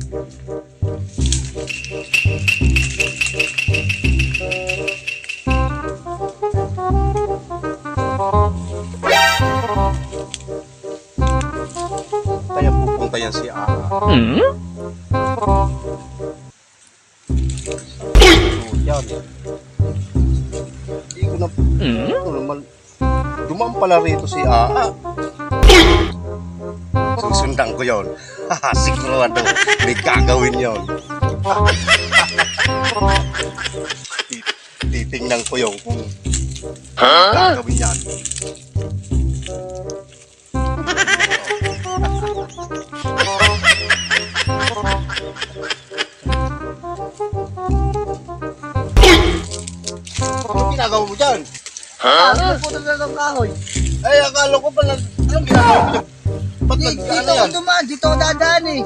Kaya pupunta yan si Aa. Yan. Hindi ko na... Ito naman. Dumaan pala rito si Aa. Susundan ko yun. Sigurado. May gagawin yun. Titingnan ko yun kung gagawin yan. Anong ginagawa mo dyan? Ano po talaga ng kahoy? Ay, akala ko pala, anong ginagawa mo dyan? Ba't Dito ano ako yan? dumaan, dito ako dadaan eh.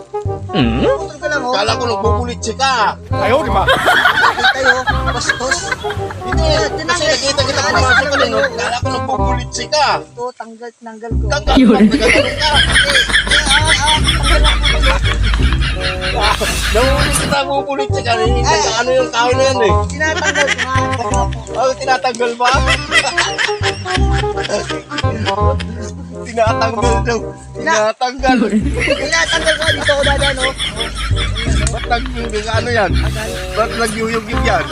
Putol ka lang oh. Akala ko nagpupulitsi ka. Kayo, bastos. Hindi, kasi nakita kita pumasok ka nun. Akala ko nagpupulitsi ka. Ito, tanggal ko. Tanggal ka, nagagaling ka. Nahuli kita pupulitsi ka. Ano yung kahoy na yan eh? Tinatanggal ko nga. Oh, tinatanggal ba? Tinatanggal daw. Tinatanggal. Tinatanggal ko, dito ako dadaan oh. Ba't ano yan? Ba't nagyuyog-yug yan?